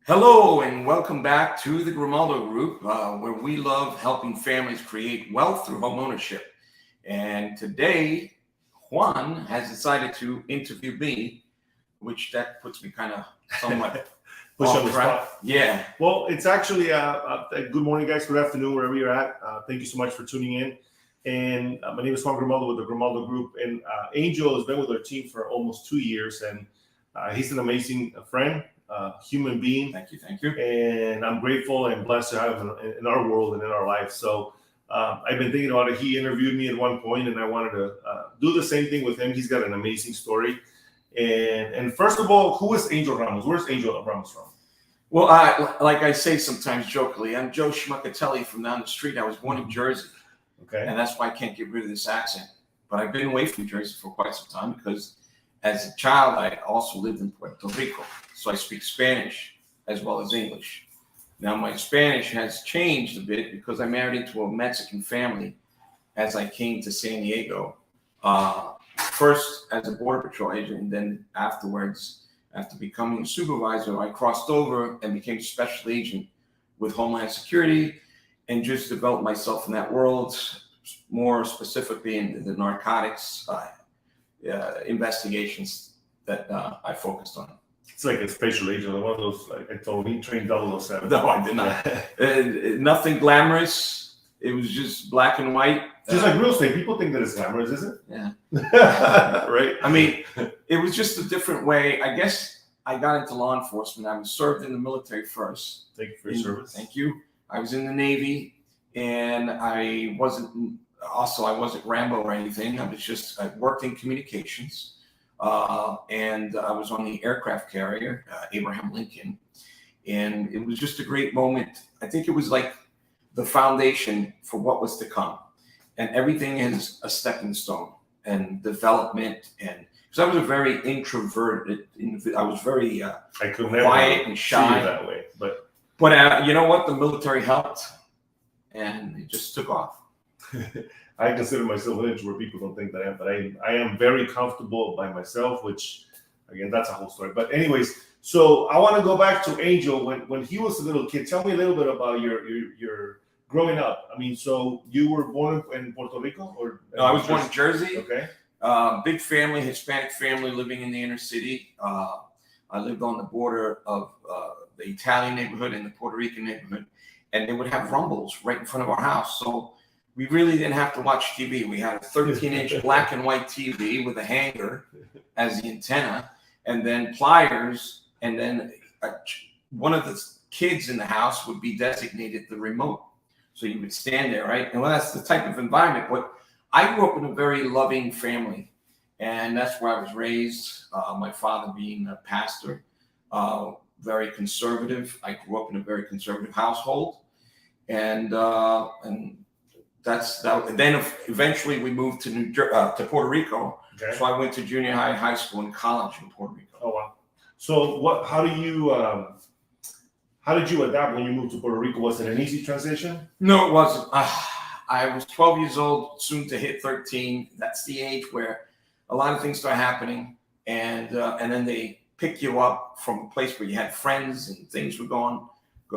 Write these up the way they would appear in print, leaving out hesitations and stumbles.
Hello and welcome back to the Grimaldo Group, where we love helping families create wealth through home ownership. And today, Juan has decided to interview me, which that puts me kind of somewhat Push on off the track. spot. Yeah. Well, it's actually good morning, guys. Good afternoon, wherever you're at. Thank you so much for tuning in. And my name is Juan Grimaldo with the Grimaldo Group. And Angel has been with our team for almost 2 years, and he's an amazing friend, human being. Thank you. Thank you. And I'm grateful and blessed to have him in our world and in our life. So I've been thinking about it. He interviewed me at one point, and I wanted to do the same thing with him. He's got an amazing story. And first of all, who is Angel Ramos? Where's Angel Ramos from? Well, like I say sometimes jokingly, I'm Joe Schmuckatelli from down the street. I was born in Jersey, Okay. and that's why I can't get rid of this accent. But I've been away from Jersey for quite some time because as a child, I also lived in Puerto Rico. So I speak Spanish as well as English. Now, my Spanish has changed a bit because I married into a Mexican family as I came to San Diego. First as a Border Patrol agent, and then afterwards, after becoming a supervisor, I crossed over and became a special agent with Homeland Security and just developed myself in that world, more specifically in the narcotics investigations that I focused on. It's like a special agent, one of those, like I told me, trained 007. No, I did not. Nothing glamorous. It was just black and white. Just like real estate, people think that it's glamorous, is it? Yeah. Right? I mean, it was just a different way. I guess I got into law enforcement. I was served in the military first. Thank you for your service. Thank you. I was in the Navy, and I wasn't Rambo or anything. I worked in communications, and I was on the aircraft carrier, Abraham Lincoln. And it was just a great moment. I think it was like the foundation for what was to come. And everything is a stepping stone and development. And because I was a very introverted, I was very I could never quiet and see shy you that way, but you know what? The military helped, and it just took off. I consider myself an introvert. People don't think that I am, but I am very comfortable by myself, which again, that's a whole story. But anyways, so I want to go back to Angel when he was a little kid. Tell me a little bit about your growing up. I mean, so you were born in Puerto Rico, or No, I was born in Jersey. Okay. Big family, Hispanic family living in the inner city. I lived on the border of the Italian neighborhood and the Puerto Rican neighborhood, and they would have rumbles right in front of our house. So we really didn't have to watch TV. We had a 13-inch black and white TV with a hanger as the antenna, and then pliers, and then one of the kids in the house would be designated the remote. So you would stand there, right? And well, that's the type of environment. But I grew up in a very loving family, and that's where I was raised. My father being a pastor, very conservative. I grew up in a very conservative household, and that's that. And then eventually we moved to Puerto Rico. Okay. So I went to junior high, high school, and college in Puerto Rico. Oh wow. So how did you adapt when you moved to Puerto Rico? Was it an easy transition? No, it wasn't. I was 12 years old, soon to hit 13. That's the age where a lot of things start happening, and then they pick you up from a place where you had friends and things were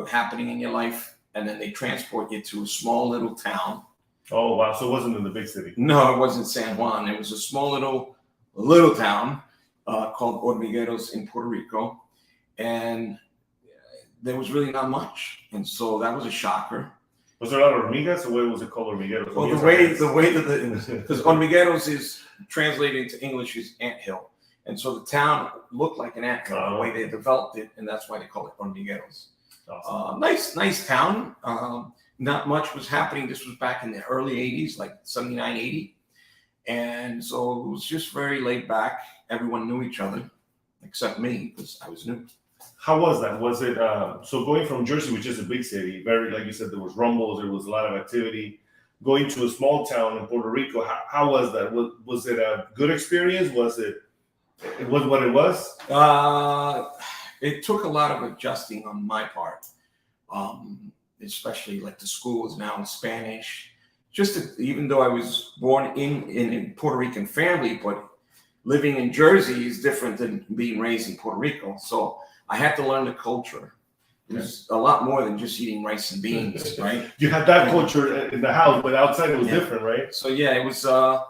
happening in your life, and then they transport you to a small little town. Oh wow! So it wasn't in the big city. No, it wasn't San Juan. It was a small little town called Hormigueros in Puerto Rico, and there was really not much, and so that was a shocker. Was there a lot of hormigas, or what was it called, hormigueros? Well, the way that because hormigueros is translated into English is anthill, and so the town looked like an anthill the way they developed it, and that's why they call it hormigueros. Awesome. Nice town. Not much was happening. This was back in the early 80s, like 79, 80. And so it was just very laid back. Everyone knew each other, except me, because I was new. How was that? Was it so going from Jersey, which is a big city, very, like you said, there was rumbles, there was a lot of activity. Going to a small town in Puerto Rico, how was that? Was it a good experience? Was it what it was? It took a lot of adjusting on my part, especially like the school is now in Spanish. Even though I was born in a Puerto Rican family, but living in Jersey is different than being raised in Puerto Rico. So I had to learn the culture. It was a lot more than just eating rice and beans, right? You had that culture in the house, but outside it was different, right? So yeah, it was a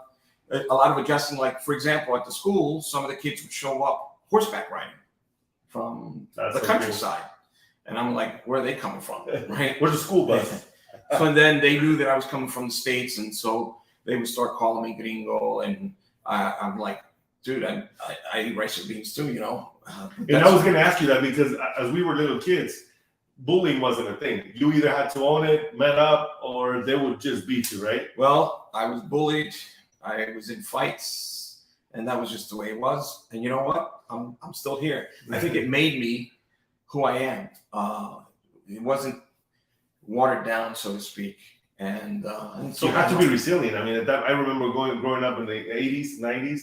lot of adjusting. Like for example, at the school, some of the kids would show up horseback riding from the countryside, and I'm like, where are they coming from, right? Where's the school bus? So then they knew that I was coming from the States, and so they would start calling me gringo, and I'm like, dude, I eat rice and beans too, you know. And I was going to ask you that because as we were little kids, bullying wasn't a thing. You either had to own it, man up, or they would just beat you, right? Well, I was bullied. I was in fights, and that was just the way it was. And you know what? I'm still here. I think it made me who I am. It wasn't watered down, so to speak. And so you have to be resilient. I mean, I remember growing up in the 80s, 90s.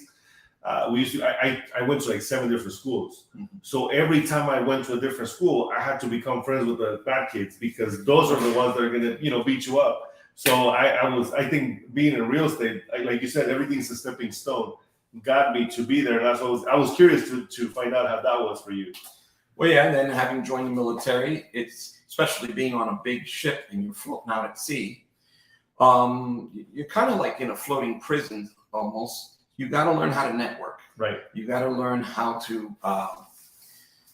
We used to. I went to like 7 different schools. Mm-hmm. So every time I went to a different school, I had to become friends with the bad kids because those are the ones that are gonna, beat you up. So I think being in real estate, like you said, everything's a stepping stone. Got me to be there, and I was curious to find out how that was for you. Well, yeah, and then having joined the military, it's especially being on a big ship and you're floating out at sea. You're kind of like in a floating prison almost. You got to learn how to network. Right. You got to learn how to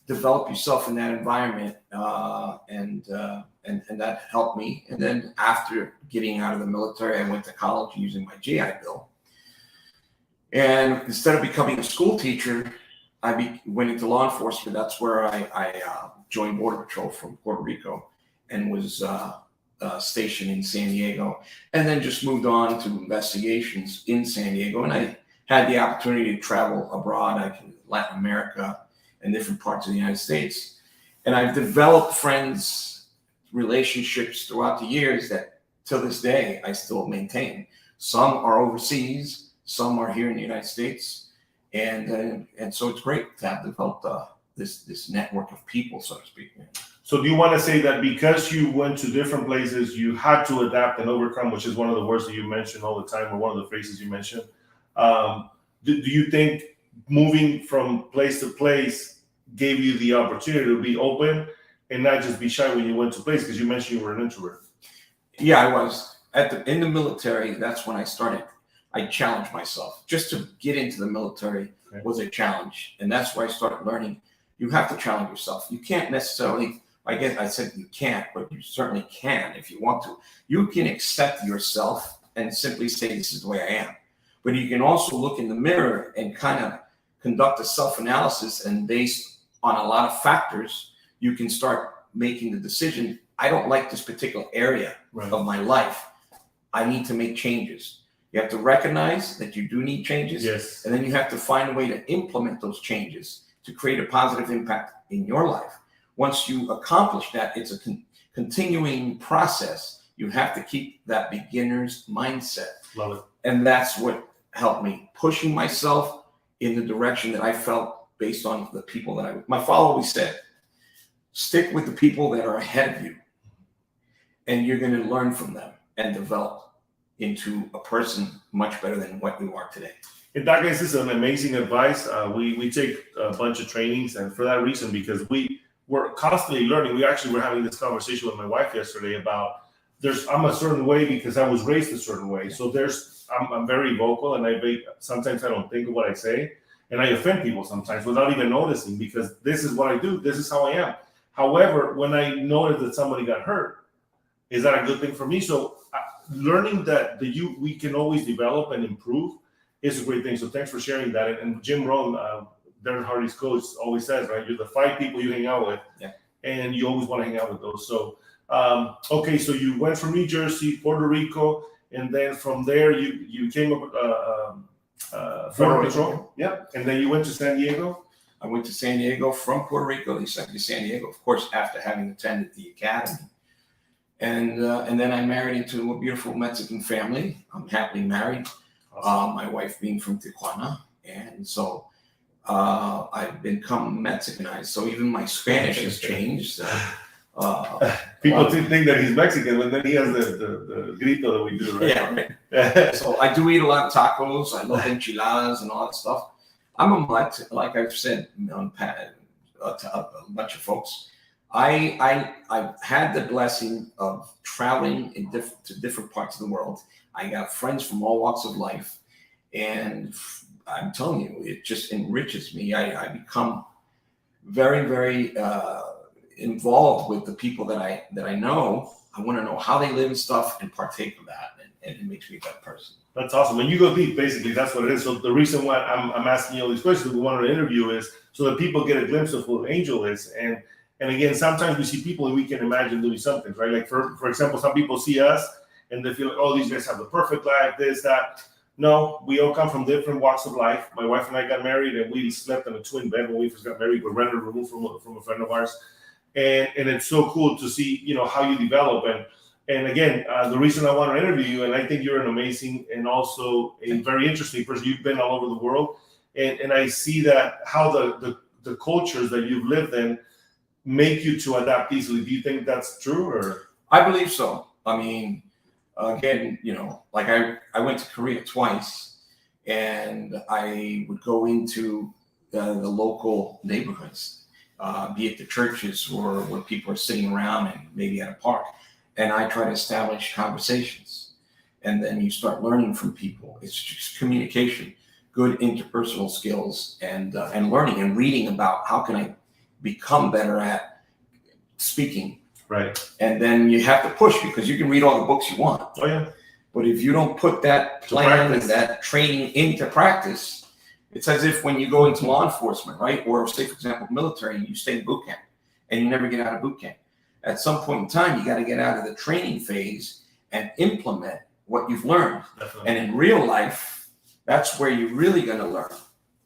develop yourself in that environment, and that helped me. And then after getting out of the military, I went to college using my GI Bill. And instead of becoming a school teacher, I went into law enforcement. That's where I joined Border Patrol from Puerto Rico and was stationed in San Diego, and then just moved on to investigations in San Diego. And I had the opportunity to travel abroad, like Latin America and different parts of the United States. And I've developed friends, relationships throughout the years that to this day I still maintain. Some are overseas, some are here in the United States. And so it's great to have developed this network of people, so to speak. So do you want to say that because you went to different places, you had to adapt and overcome, which is one of the words that you mention all the time, or one of the phrases you mentioned? Do you think moving from place to place gave you the opportunity to be open and not just be shy when you went to place? Because you mentioned you were an introvert. Yeah, I was. In the military, that's when I started. I challenged myself. Just to get into the military was a challenge. And that's where I started learning. You have to challenge yourself. You can't necessarily, I guess I said you can't, but you certainly can if you want to. You can accept yourself and simply say, this is the way I am. But you can also look in the mirror and kind of conduct a self-analysis, and based on a lot of factors, you can start making the decision, I don't like this particular area of my life. I need to make changes. You have to recognize that you do need changes. Yes. And then you have to find a way to implement those changes to create a positive impact in your life. Once you accomplish that, it's a continuing process. You have to keep that beginner's mindset. Love it. And that's what helped me, pushing myself in the direction that I felt based on the people that my father always said, stick with the people that are ahead of you, and you're going to learn from them and develop into a person much better than what you are today. In that case, this is an amazing advice. We take a bunch of trainings, and for that reason, because we're constantly learning. We actually were having this conversation with my wife yesterday about I'm a certain way because I was raised a certain way. So I'm very vocal, and sometimes I don't think of what I say, and I offend people sometimes without even noticing, because this is what I do. This is how I am. However, when I notice that somebody got hurt, is that a good thing for me? So learning that we can always develop and improve is a great thing. So thanks for sharing that. And Jim Rohn, Darren Hardy's coach, always says, right, you're the 5 people you hang out with, and you always want to hang out with those. So, okay, so you went from New Jersey, Puerto Rico, and then from there you came up Border Patrol. Yeah, and then you went to San Diego. I went to San Diego from Puerto Rico. They sent me to San Diego, of course, after having attended the academy. And then I married into a beautiful Mexican family. I'm happily married. Awesome. My wife being from Tijuana, and so I've become Mexicanized. So even my Spanish has changed. People think that he's Mexican, but then he has the grito that we do, right? Yeah, right. So I do eat a lot of tacos. I love enchiladas and all that stuff. I'm a mutt, like I've said to a bunch of folks. I've had the blessing of traveling to different parts of the world. I got friends from all walks of life, and I'm telling you, it just enriches me. I become very, very involved with the people that I know. I want to know how they live and stuff, and partake of that, and it makes me a better person. That's awesome. When you go deep, basically, that's what it is. So the reason why I'm asking you all these questions, we wanted to interview is so that people get a glimpse of who Angel is. And again, sometimes we see people and we can imagine doing something, right? Like for example, some people see us and they feel like, oh, these guys have the perfect life, this, that. No, we all come from different walks of life. My wife and I got married, and we slept in a twin bed when we first got married. We rented a room from a friend of ours, and it's so cool to see, how you develop. And again, the reason I want to interview you, and I think you're an amazing and also a very interesting person. You've been all over the world, and I see that how the cultures that you've lived in make you to adapt easily. Do you think that's true, or? I believe so. I mean, again, like I went to Korea twice, and I would go into the local neighborhoods, be it the churches or where people are sitting around and maybe at a park, and I try to establish conversations, and then you start learning from people. It's just communication, good interpersonal skills, and learning and reading about how can I become better at speaking. Right. And then you have to push, because you can read all the books you want. Oh, yeah. But if you don't put that plan and that training into practice, it's as if when you go into law enforcement, right? Or say, for example, military, and you stay in boot camp and you never get out of boot camp. At some point in time, you got to get out of the training phase and implement what you've learned. Definitely. And in real life, that's where you're really going to learn.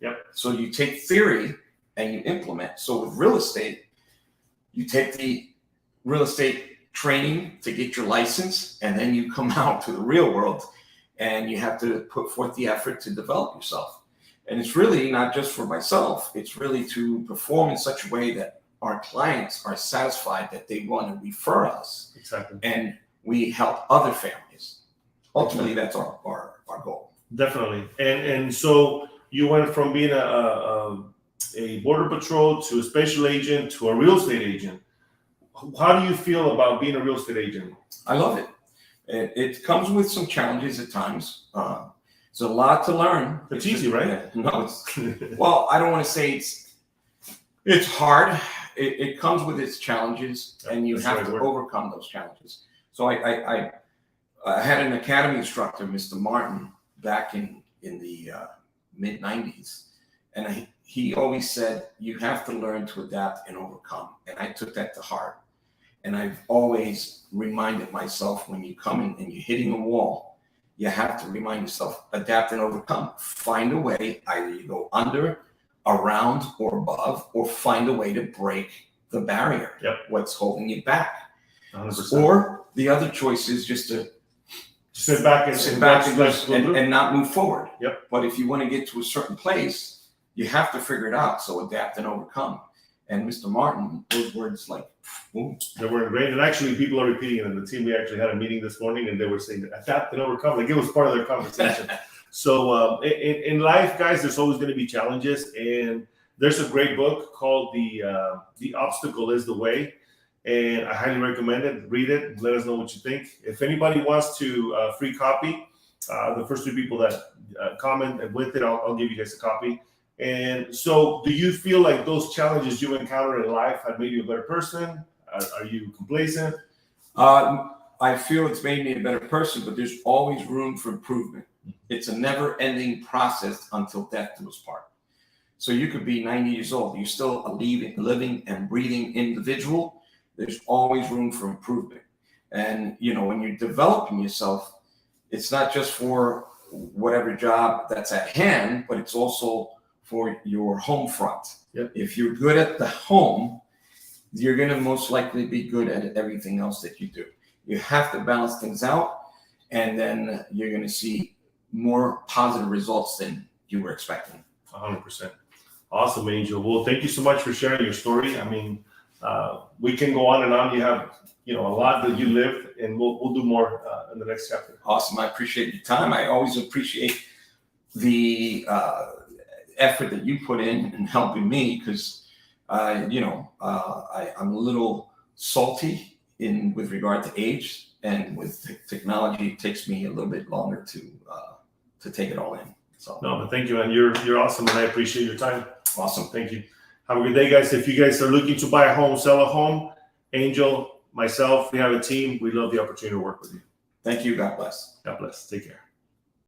Yep. So you take theory and you implement. So with real estate, you take the real estate training to get your license, and then you come out to the real world and you have to put forth the effort to develop yourself. And it's really not just for myself, it's really to perform in such a way that our clients are satisfied that they want to refer us. Exactly. And we help other families. Ultimately, that's our goal. Definitely. And so you went from being a border patrol to a special agent to a real estate agent. How do you feel about being a real estate agent? I love it. It comes with some challenges at times. It's a lot to learn. It's easy, right? No, well, I don't want to say it's hard. It comes with its challenges, and you have to overcome those challenges. So I had an academy instructor, Mr. Martin, back in the mid 90s, and he always said, you have to learn to adapt and overcome. And I took that to heart. And I've always reminded myself, when you come in and you're hitting a wall, you have to remind yourself, adapt and overcome. Find a way, either you go under, around, or above, or find a way to break the barrier. Yep. What's holding you back. 100%. Or the other choice is just to sit back and not move forward. Yep. But if you want to get to a certain place, you have to figure it out. So adapt and overcome. And Mr. Martin, those words like, boom. They were great. And actually, people are repeating it in the team. We actually had a meeting this morning, and they were saying, adapt and overcome. Like, it was part of their conversation. So in life, guys, there's always going to be challenges. And there's a great book called The Obstacle is the Way. And I highly recommend it. Read it. Let us know what you think. If anybody wants to free copy, the first 3 people that comment with it, I'll give you guys a copy. And so, do you feel like those challenges you encountered in life have made you a better person? Are you complacent? I feel it's made me a better person, but there's always room for improvement. It's a never-ending process until death do us part. So you could be 90 years old, you're still a living and breathing individual. There's always room for improvement. And when you're developing yourself, it's not just for whatever job that's at hand, but it's also for your home front. Yep. If you're good at the home, you're going to most likely be good at everything else that you do. You have to balance things out, and then you're going to see more positive results than you were expecting. 100%. Awesome, Angel. Well, thank you so much for sharing your story. I mean, we can go on and on. You have, a lot that you lived, and we'll do more in the next chapter. Awesome. I appreciate your time. I always appreciate the effort that you put in helping me, because I'm a little salty with regard to age, and with technology, it takes me a little bit longer to take it all in. So No, but thank you, man. You're awesome, and I appreciate your time. awesome. Thank you. Have a good day, guys. If you guys are looking to buy a home, sell a home, Angel, myself, we have a team. We love the opportunity to work with you. Thank you. God bless. God bless. Take care.